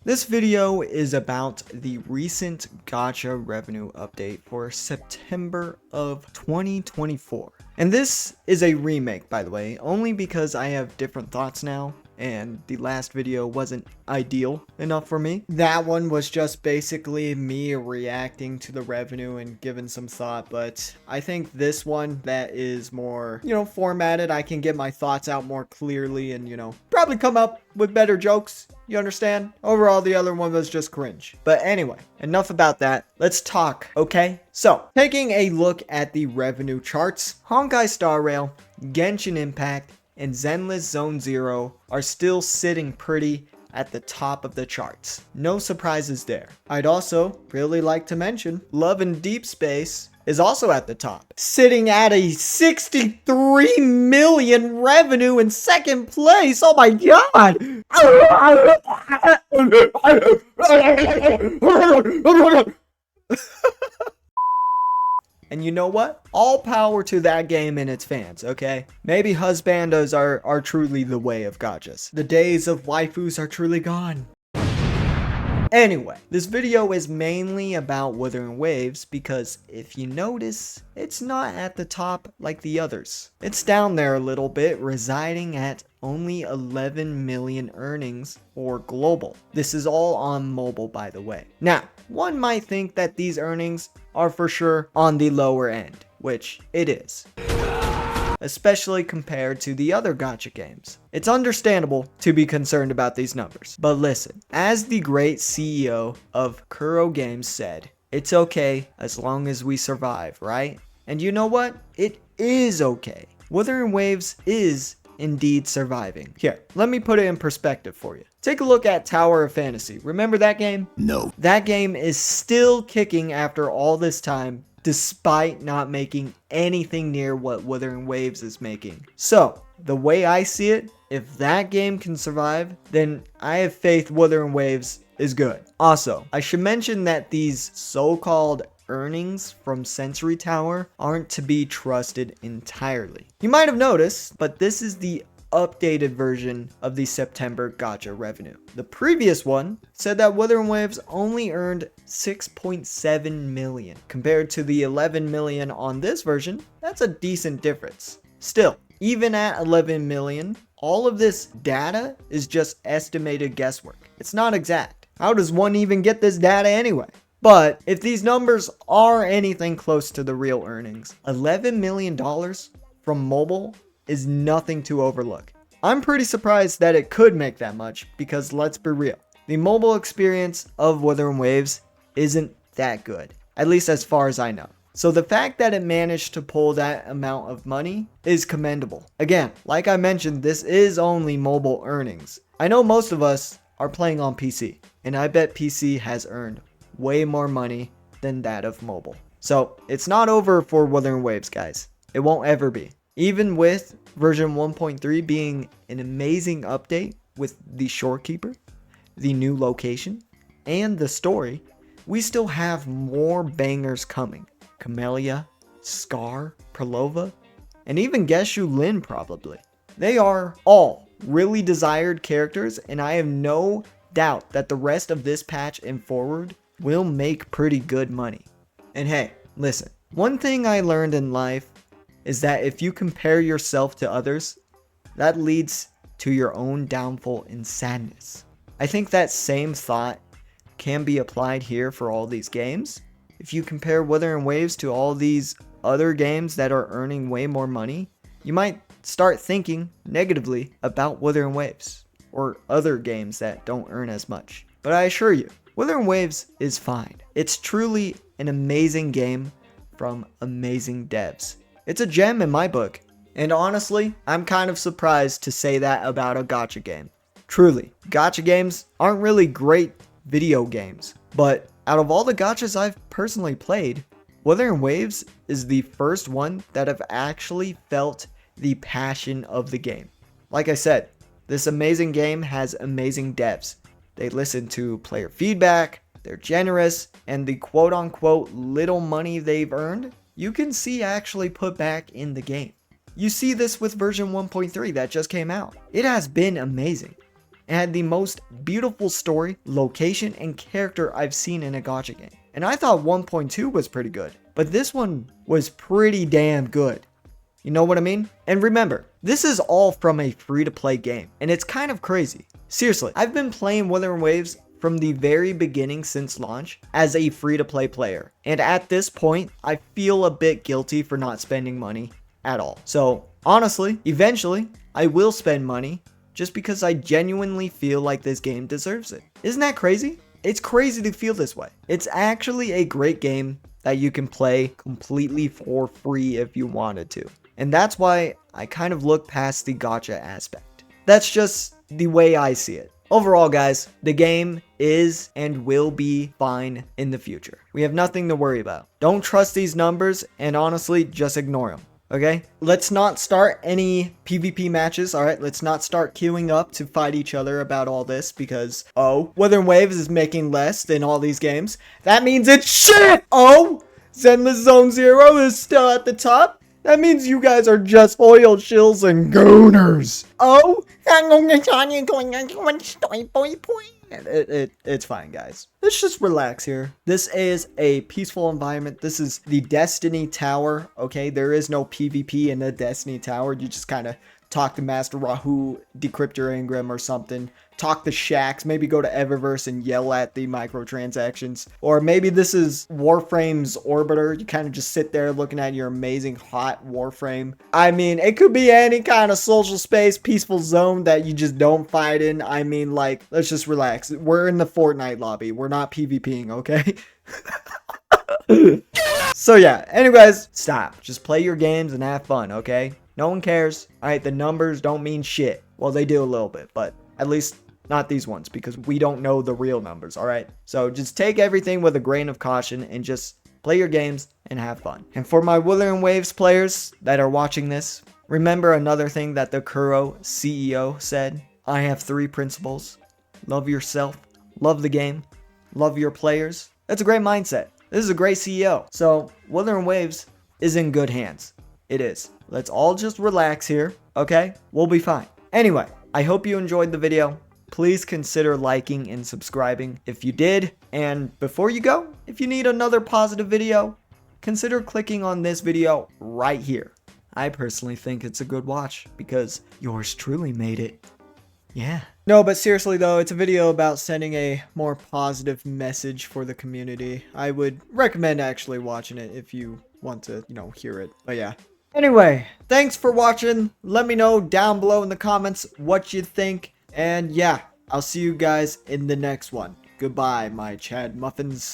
This video is about the recent Gacha Revenue update for September of 2024. And this is a remake, by the way, only because I have different thoughts now, and the last video wasn't ideal enough for me. That one was just basically me reacting to the revenue and giving some thought, but I think this one that is more, formatted, I can get my thoughts out more clearly and, probably come up with better jokes. You understand? Overall, the other one was just cringe. But anyway, enough about that. Let's talk, okay? So, taking a look at the revenue charts, Honkai Star Rail, Genshin Impact, and Zenless Zone Zero are still sitting pretty at the top of the charts. No surprises there. I'd also really like to mention Love and Deep Space is also at the top, sitting at a 63 million revenue in second place. Oh my god! And you know what? All power to that game and its fans, okay? Maybe husbandos are truly the way of gachas. The days of waifus are truly gone. Anyway, this video is mainly about Wuthering Waves because if you notice, it's not at the top like the others. It's down there a little bit, residing at only 11 million earnings for global. This is all on mobile, by the way. Now, one might think that these earnings are for sure on the lower end, which it is, especially compared to the other gacha games. It's understandable to be concerned about these numbers. But listen, as the great CEO of Kuro Games said, it's okay as long as we survive, right? And you know what? It is okay. Wuthering Waves is indeed surviving. Here, let me put it in perspective for you. Take a look at Tower of Fantasy. Remember that game? No. That game is still kicking after all this time, despite not making anything near what Wuthering Waves is making. So, the way I see it, if that game can survive, then I have faith Wuthering Waves is good. Also, I should mention that these so-called earnings from Sensory Tower aren't to be trusted entirely. You might have noticed, but this is the updated version of the September Gacha revenue. The previous one said that Wuthering Waves only earned 6.7 million. Compared to the 11 million on this version, that's a decent difference. Still, even at 11 million, all of this data is just estimated guesswork. It's not exact. How does one even get this data anyway? But if these numbers are anything close to the real earnings, $11 million from mobile is nothing to overlook. I'm pretty surprised that it could make that much because let's be real, the mobile experience of Wuthering Waves isn't that good, at least as far as I know. So the fact that it managed to pull that amount of money is commendable. Again, like I mentioned, this is only mobile earnings. I know most of us are playing on PC, and I bet PC has earned way more money than that of mobile. So it's not over for Wuthering Waves, guys. It won't ever be. Even with version 1.3 being an amazing update with the Shorekeeper, the new location, and the story, we still have more bangers coming. Camellia, Scar, Prelova, and even Geshu Lin probably. They are all really desired characters, and I have no doubt that the rest of this patch and forward will make pretty good money. And hey, listen, one thing I learned in life is that if you compare yourself to others, that leads to your own downfall and sadness. I think that same thought can be applied here for all these games. If you compare Wuthering Waves to all these other games that are earning way more money, you might start thinking negatively about Wuthering Waves or other games that don't earn as much. But I assure you, Wuthering Waves is fine. It's truly an amazing game from amazing devs. It's a gem in my book. And honestly, I'm kind of surprised to say that about a gacha game. Truly, gacha games aren't really great video games. But out of all the gachas I've personally played, Wuthering Waves is the first one that I've actually felt the passion of the game. Like I said, this amazing game has amazing devs. They listen to player feedback, they're generous, and the quote-unquote little money they've earned, you can see actually put back in the game. You see this with version 1.3 that just came out. It has been amazing. It had the most beautiful story, location, and character I've seen in a gacha game. And I thought 1.2 was pretty good, but this one was pretty damn good. You know what I mean? And remember, this is all from a free-to-play game, and it's kind of crazy. Seriously, I've been playing Wuthering Waves from the very beginning since launch as a free-to-play player. And at this point, I feel a bit guilty for not spending money at all. So honestly, eventually, I will spend money just because I genuinely feel like this game deserves it. Isn't that crazy? It's crazy to feel this way. It's actually a great game that you can play completely for free if you wanted to. And that's why I kind of look past the gacha aspect. That's just the way I see it. Overall, guys, the game is and will be fine in the future. We have nothing to worry about. Don't trust these numbers, and honestly, just ignore them. Okay? Let's not start any PvP matches, alright? Let's not start queuing up to fight each other about all this because, oh, Wuthering Waves is making less than all these games. That means it's shit! Oh! Zenless Zone Zero is still at the top. That means you guys are just oil shills and gooners. Oh! It's fine, guys. Let's just relax here. This is a peaceful environment. This is the Destiny Tower, okay? There is no PvP in the Destiny Tower. You just kind of talk to Master Rahu, decrypt your engram or something. Talk to Shax, maybe go to Eververse and yell at the microtransactions. Or maybe this is Warframe's Orbiter. You kind of just sit there looking at your amazing hot Warframe. I mean, it could be any kind of social space, peaceful zone that you just don't fight in. I mean, like, let's just relax. We're in the Fortnite lobby. We're not PvPing, okay? So yeah, anyways, stop. Just play your games and have fun, okay? No one cares. Alright, the numbers don't mean shit. Well, they do a little bit, but at least not these ones because we don't know the real numbers, alright? So just take everything with a grain of caution and just play your games and have fun. And for my Wuthering Waves players that are watching this, remember another thing that the Kuro CEO said. I have 3 principles. Love yourself, love the game, love your players. That's a great mindset. This is a great CEO. So Wuthering Waves is in good hands. It is. Let's all just relax here, okay? We'll be fine. Anyway, I hope you enjoyed the video. Please consider liking and subscribing if you did. And before you go, if you need another positive video, consider clicking on this video right here. I personally think it's a good watch because yours truly made it. Yeah. No, but seriously though, it's a video about sending a more positive message for the community. I would recommend actually watching it if you want to, hear it. But yeah. Anyway, thanks for watching. Let me know down below in the comments what you think. And yeah, I'll see you guys in the next one. Goodbye, my Chad Muffins.